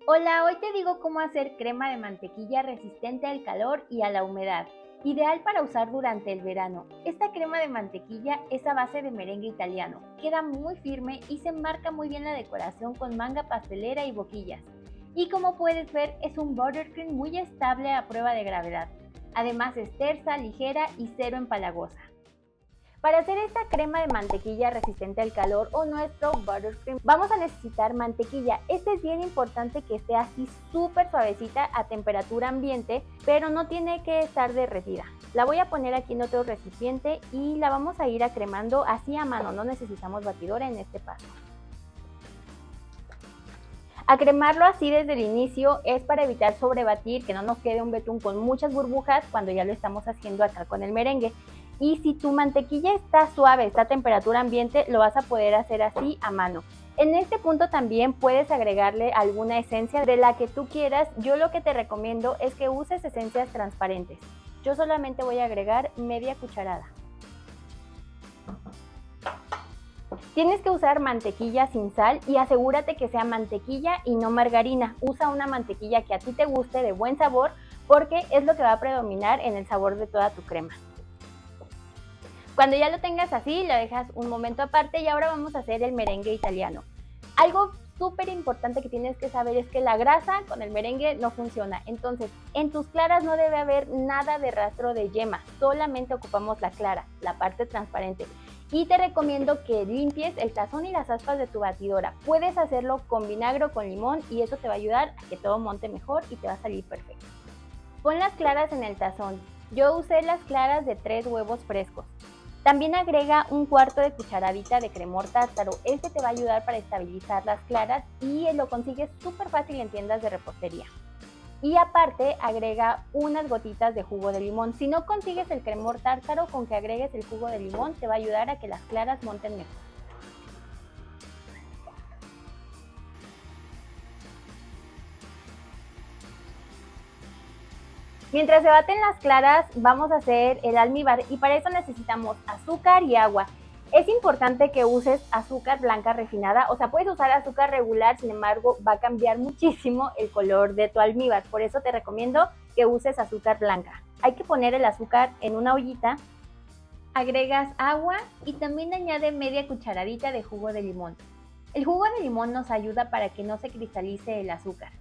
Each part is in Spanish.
Hola, hoy te digo cómo hacer crema de mantequilla resistente al calor y a la humedad, ideal para usar durante el verano. Esta crema de mantequilla es a base de merengue italiano, queda muy firme y se marca muy bien la decoración con manga pastelera y boquillas. Y como puedes ver, es un buttercream muy estable a prueba de gravedad. Además es tersa, ligera y cero empalagosa. Para hacer esta crema de mantequilla resistente al calor o nuestro buttercream, vamos a necesitar mantequilla. Este es bien importante que esté así súper suavecita a temperatura ambiente, pero no tiene que estar derretida. La voy a poner aquí en otro recipiente y la vamos a ir acremando así a mano, no necesitamos batidora en este paso. Acremarlo así desde el inicio es para evitar sobrebatir, que no nos quede un betún con muchas burbujas cuando ya lo estamos haciendo acá con el merengue. Y si tu mantequilla está suave, está a temperatura ambiente, lo vas a poder hacer así a mano. En este punto también puedes agregarle alguna esencia de la que tú quieras. Yo lo que te recomiendo es que uses esencias transparentes. Yo solamente voy a agregar media cucharada. Tienes que usar mantequilla sin sal y asegúrate que sea mantequilla y no margarina. Usa una mantequilla que a ti te guste, de buen sabor, porque es lo que va a predominar en el sabor de toda tu crema. Cuando ya lo tengas así, lo dejas un momento aparte y ahora vamos a hacer el merengue italiano. Algo súper importante que tienes que saber es que la grasa con el merengue no funciona. Entonces, en tus claras no debe haber nada de rastro de yema, solamente ocupamos la clara, la parte transparente. Y te recomiendo que limpies el tazón y las aspas de tu batidora. Puedes hacerlo con vinagre o con limón y eso te va a ayudar a que todo monte mejor y te va a salir perfecto. Pon las claras en el tazón. Yo usé las claras de 3 huevos frescos. También agrega un cuarto de cucharadita de cremor tártaro. Este te va a ayudar para estabilizar las claras y lo consigues súper fácil en tiendas de repostería. Y aparte agrega unas gotitas de jugo de limón. Si no consigues el cremor tártaro, con que agregues el jugo de limón te va a ayudar a que las claras monten mejor. Mientras se baten las claras, vamos a hacer el almíbar y para eso necesitamos azúcar y agua. Es importante que uses azúcar blanca refinada, o sea, puedes usar azúcar regular, sin embargo, va a cambiar muchísimo el color de tu almíbar. Por eso te recomiendo que uses azúcar blanca. Hay que poner el azúcar en una ollita, agregas agua y también añade media cucharadita de jugo de limón. El jugo de limón nos ayuda para que no se cristalice el azúcar.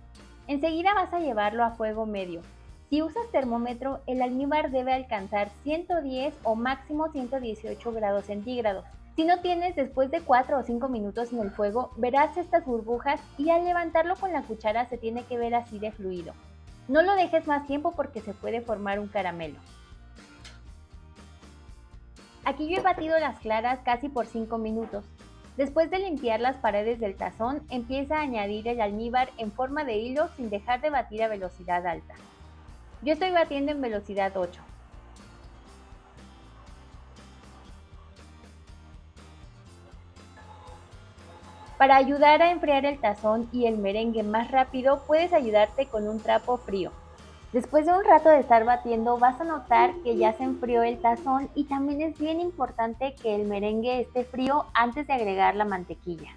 Enseguida vas a llevarlo a fuego medio. Si usas termómetro, el almíbar debe alcanzar 110 o máximo 118 grados centígrados. Si no tienes, después de 4 o 5 minutos en el fuego, verás estas burbujas y al levantarlo con la cuchara se tiene que ver así de fluido. No lo dejes más tiempo porque se puede formar un caramelo. Aquí yo he batido las claras casi por 5 minutos. Después de limpiar las paredes del tazón, empieza a añadir el almíbar en forma de hilo sin dejar de batir a velocidad alta. Yo estoy batiendo en velocidad 8. Para ayudar a enfriar el tazón y el merengue más rápido, puedes ayudarte con un trapo frío. Después de un rato de estar batiendo, vas a notar que ya se enfrió el tazón y también es bien importante que el merengue esté frío antes de agregar la mantequilla.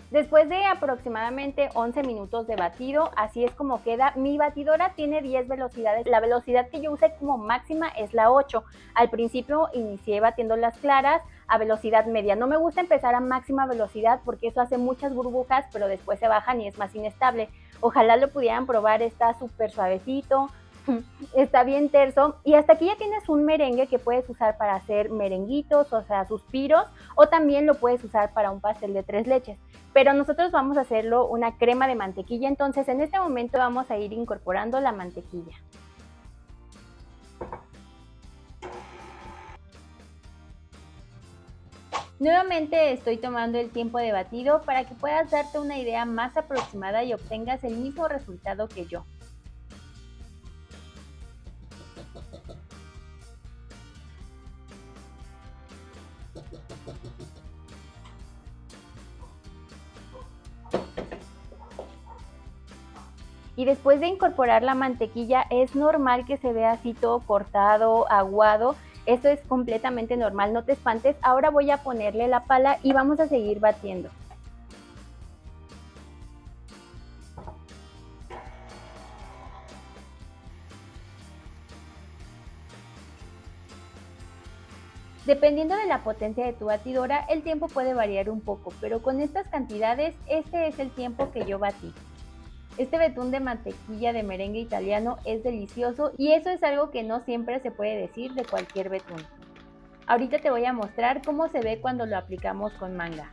Después de aproximadamente 11 minutos de batido, así es como queda. Mi batidora tiene 10 velocidades. La velocidad que yo usé como máxima es la 8. Al principio inicié batiendo las claras a velocidad media. No me gusta empezar a máxima velocidad porque eso hace muchas burbujas, pero después se bajan y es más inestable. Ojalá lo pudieran probar, está súper suavecito, está bien terso. Y hasta aquí ya tienes un merengue que puedes usar para hacer merenguitos, o sea, suspiros, o también lo puedes usar para un pastel de 3 leches. Pero nosotros vamos a hacerlo una crema de mantequilla, entonces en este momento vamos a ir incorporando la mantequilla. Nuevamente estoy tomando el tiempo de batido para que puedas darte una idea más aproximada y obtengas el mismo resultado que yo. Y después de incorporar la mantequilla es normal que se vea así todo cortado, aguado. Esto es completamente normal, no te espantes. Ahora voy a ponerle la pala y vamos a seguir batiendo. Dependiendo de la potencia de tu batidora, el tiempo puede variar un poco, pero con estas cantidades, este es el tiempo que yo batí. Este betún de mantequilla de merengue italiano es delicioso y eso es algo que no siempre se puede decir de cualquier betún. Ahorita te voy a mostrar cómo se ve cuando lo aplicamos con manga.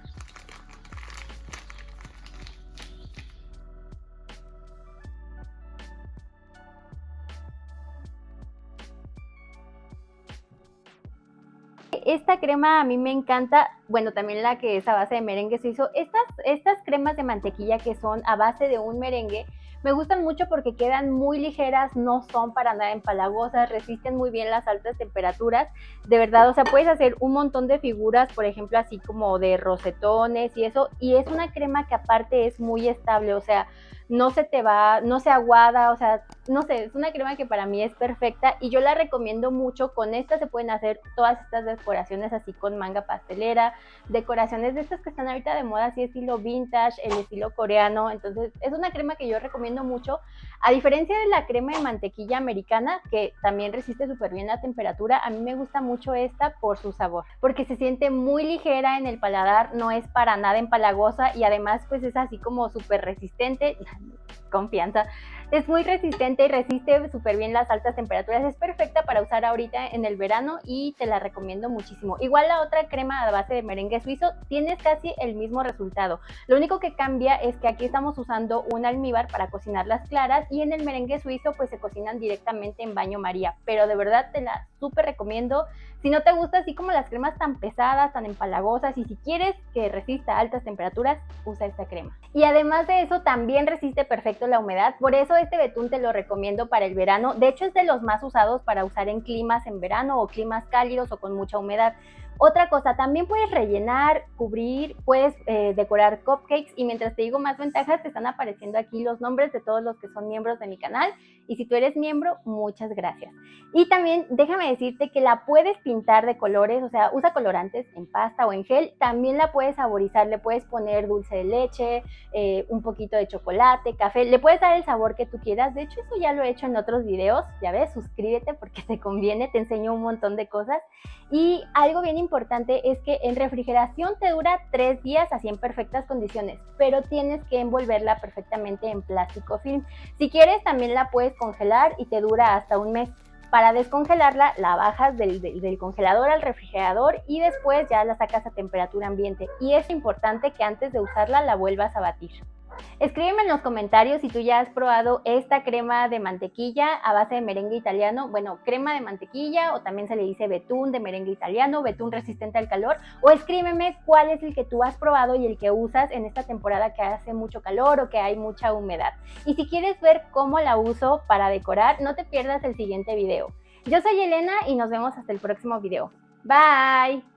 Esta crema a mí me encanta, bueno, también la que es a base de merengue suizo. Estas cremas de mantequilla que son a base de un merengue me gustan mucho porque quedan muy ligeras, no son para nada empalagosas, resisten muy bien las altas temperaturas. De verdad, o sea, puedes hacer un montón de figuras, por ejemplo, así como de rosetones y eso. Y es una crema que aparte es muy estable, o sea, no se te va, no se aguada, o sea, no sé, es una crema que para mí es perfecta y yo la recomiendo mucho. Con esta se pueden hacer todas estas decoraciones así con manga pastelera, decoraciones de estas que están ahorita de moda, así estilo vintage, el estilo coreano. Entonces es una crema que yo recomiendo mucho. A diferencia de la crema de mantequilla americana, que también resiste súper bien la temperatura, a mí me gusta mucho esta por su sabor, porque se siente muy ligera en el paladar, no es para nada empalagosa y además pues es así como súper resistente. Confianza, es muy resistente y resiste súper bien las altas temperaturas. Es perfecta para usar ahorita en el verano y te la recomiendo muchísimo. Igual la otra crema a base de merengue suizo, tienes casi el mismo resultado. Lo único que cambia es que aquí estamos usando un almíbar para cocinar las claras y en el merengue suizo pues se cocinan directamente en baño María. Pero de verdad te la súper recomiendo. Si no te gusta así como las cremas tan pesadas, tan empalagosas, y si quieres que resista altas temperaturas, usa esta crema. Y además de eso también resiste perfecto la humedad, por eso este betún te lo recomiendo para el verano. De hecho es de los más usados para usar en climas en verano o climas cálidos o con mucha humedad. Otra cosa, también puedes rellenar, cubrir, puedes decorar cupcakes, y mientras te digo más ventajas te están apareciendo aquí los nombres de todos los que son miembros de mi canal, y si tú eres miembro, muchas gracias. Y también déjame decirte que la puedes pintar de colores, o sea, usa colorantes en pasta o en gel. También la puedes saborizar, le puedes poner dulce de leche, un poquito de chocolate, café, le puedes dar el sabor que tú quieras. De hecho eso ya lo he hecho en otros videos, ya ves, suscríbete porque te conviene, te enseño un montón de cosas. Y algo bien importante es que en refrigeración te dura 3 días así en perfectas condiciones, pero tienes que envolverla perfectamente en plástico film. Si quieres también la puedes congelar y te dura hasta un mes. Para descongelarla la bajas del congelador al refrigerador y después ya la sacas a temperatura ambiente. Y es importante que antes de usarla la vuelvas a batir. Escríbeme en los comentarios si tú ya has probado esta crema de mantequilla a base de merengue italiano. Bueno, crema de mantequilla, o también se le dice betún de merengue italiano, betún resistente al calor. O escríbeme cuál es el que tú has probado y el que usas en esta temporada que hace mucho calor o que hay mucha humedad. Y si quieres ver cómo la uso para decorar, no te pierdas el siguiente video. Yo soy Elena y nos vemos hasta el próximo video. Bye.